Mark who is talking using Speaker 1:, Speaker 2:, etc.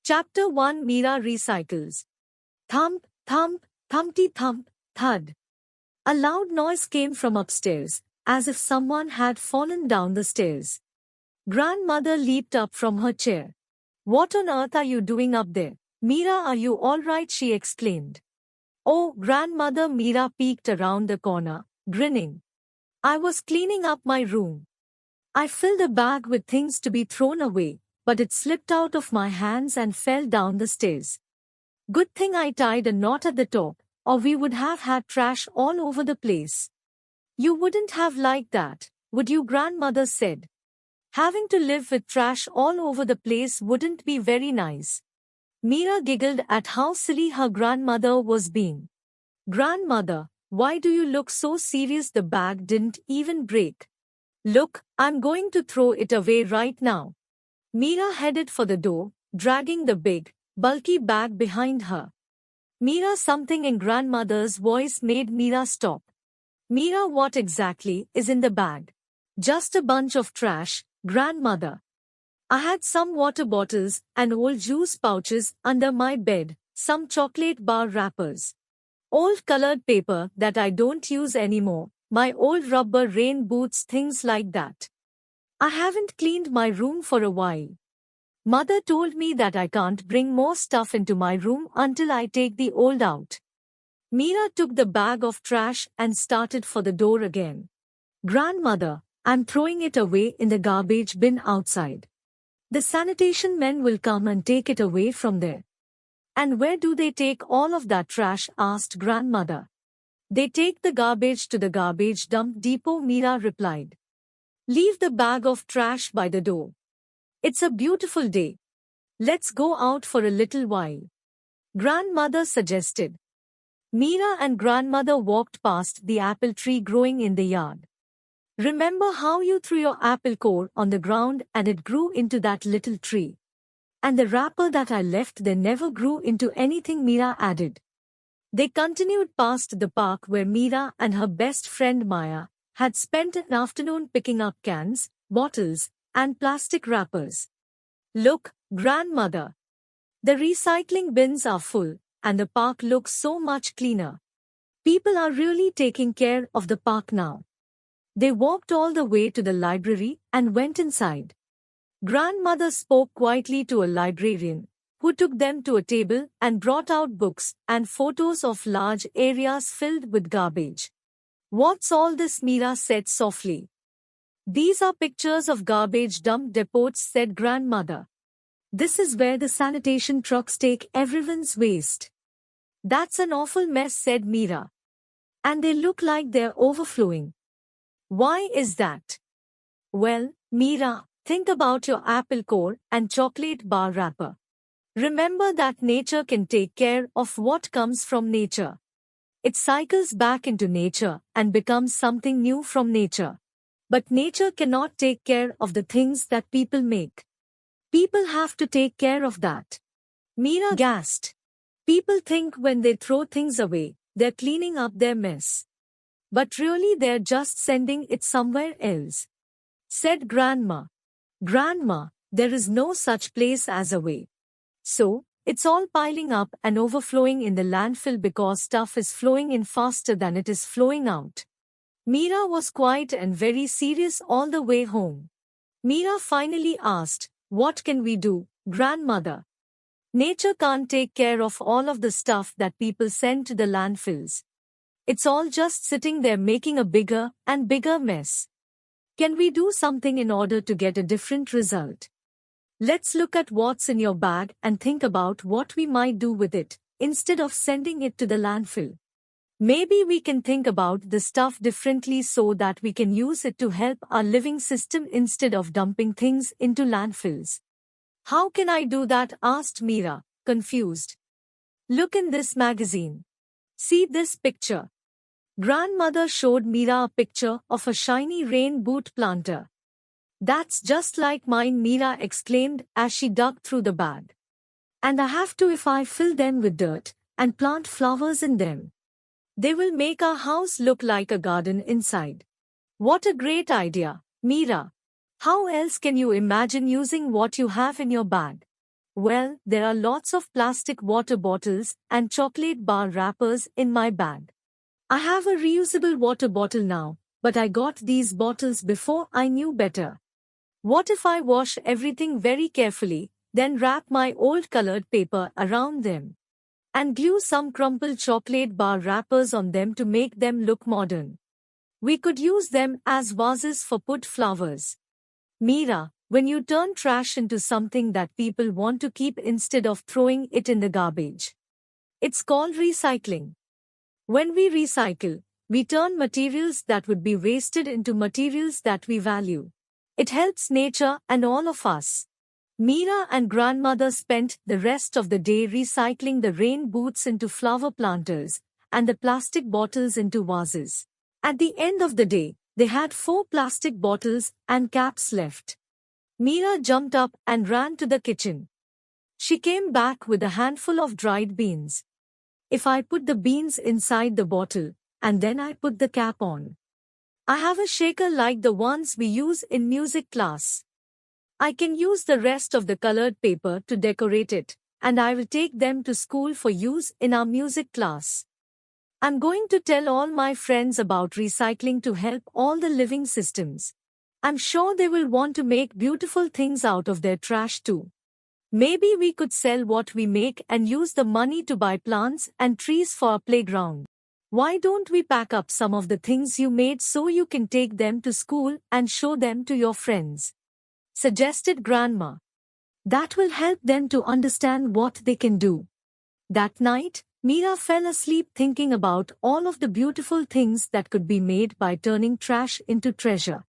Speaker 1: Chapter 1 Meera Recycles. Thump, thump, thumpty thump, thud. A loud noise came from upstairs, as if someone had fallen down the stairs. Grandmother leaped up from her chair. "What on earth are you doing up there? Meera, are you all right?" she exclaimed. "Oh, Grandmother," Meera peeked around the corner, grinning. "I was cleaning up my room. I filled a bag with things to be thrown away, but it slipped out of my hands and fell down the stairs. Good thing I tied a knot at the top, or we would have had trash all over the place." "You wouldn't have liked that, would you?" Grandmother said. "Having to live with trash all over the place wouldn't be very nice." Meera giggled at how silly her grandmother was being. "Grandmother, why do you look so serious? The bag didn't even break. Look, I'm going to throw it away right now." Meera headed for the door, dragging the big, bulky bag behind her. "Meera," something in grandmother's voice made Meera stop. "Meera, what exactly is in the bag?" "Just a bunch of trash, Grandmother. I had some water bottles and old juice pouches under my bed, some chocolate bar wrappers, old colored paper that I don't use anymore, my old rubber rain boots, things like that. I haven't cleaned my room for a while. Mother told me that I can't bring more stuff into my room until I take the old out." Meera took the bag of trash and started for the door again. "Grandmother, I'm throwing it away in the garbage bin outside. The sanitation men will come and take it away from there." "And where do they take all of that trash?" asked Grandmother. "They take the garbage to the garbage dump depot," Meera replied. "Leave the bag of trash by the door. It's a beautiful day. Let's go out for a little while," Grandmother suggested. Meera and Grandmother walked past the apple tree growing in the yard. "Remember how you threw your apple core on the ground and it grew into that little tree? And the wrapper that I left there never grew into anything," Meera added. They continued past the park where Meera and her best friend Maya had spent an afternoon picking up cans, bottles, and plastic wrappers. "Look, Grandmother. The recycling bins are full, and the park looks so much cleaner. People are really taking care of the park now." They walked all the way to the library and went inside. Grandmother spoke quietly to a librarian, who took them to a table and brought out books and photos of large areas filled with garbage. "What's all this?" Meera said softly. "These are pictures of garbage dump depots," said Grandmother. "This is where the sanitation trucks take everyone's waste." "That's an awful mess," said Meera. "And they look like they're overflowing. Why is that?" "Well, Meera, think about your apple core and chocolate bar wrapper. Remember that nature can take care of what comes from nature. It cycles back into nature and becomes something new from nature. But nature cannot take care of the things that people make. People have to take care of that." Meera gasped. "People think when they throw things away, they're cleaning up their mess. But really they're just sending it somewhere else," said Grandma. "Grandma, there is no such place as a way. So, it's all piling up and overflowing in the landfill because stuff is flowing in faster than it is flowing out." Meera was quiet and very serious all the way home. Meera finally asked, "What can we do, Grandmother? Nature can't take care of all of the stuff that people send to the landfills. It's all just sitting there making a bigger and bigger mess. Can we do something in order to get a different result? Let's look at what's in your bag and think about what we might do with it, instead of sending it to the landfill. Maybe we can think about the stuff differently so that we can use it to help our living system instead of dumping things into landfills." "How can I do that?" asked Meera, confused. "Look in this magazine. See this picture." Grandmother showed Meera a picture of a shiny rain boot planter. "That's just like mine," Meera exclaimed as she dug through the bag. "And I have to if I fill them with dirt and plant flowers in them. They will make our house look like a garden inside." "What a great idea, Meera. How else can you imagine using what you have in your bag?" Well, there are lots of plastic water bottles and chocolate bar wrappers in my bag. I have a reusable water bottle now, but I got these bottles before I knew better. What if I wash everything very carefully, then wrap my old colored paper around them and glue some crumpled chocolate bar wrappers on them to make them look modern? We could use them as vases for put flowers. Mira, when you turn trash into something that people want to keep instead of throwing it in the garbage, it's called recycling. When we recycle, we turn materials that would be wasted into materials that we value. It helps nature and all of us. Mira and grandmother spent the rest of the day recycling the rain boots into flower planters and the plastic bottles into vases. At the end of the day, they had 4 plastic bottles and caps left. Mira jumped up and ran to the kitchen. She came back with a handful of dried beans. If I put the beans inside the bottle, and then I put the cap on, I have a shaker like the ones we use in music class. I can use the rest of the colored paper to decorate it, and I will take them to school for use in our music class. I'm going to tell all my friends about recycling to help all the living systems. I'm sure they will want to make beautiful things out of their trash too. Maybe we could sell what we make and use the money to buy plants and trees for our playground. Why don't we pack up some of the things you made so you can take them to school and show them to your friends? Suggested Grandma. That will help them to understand what they can do. That night, Mira fell asleep thinking about all of the beautiful things that could be made by turning trash into treasure.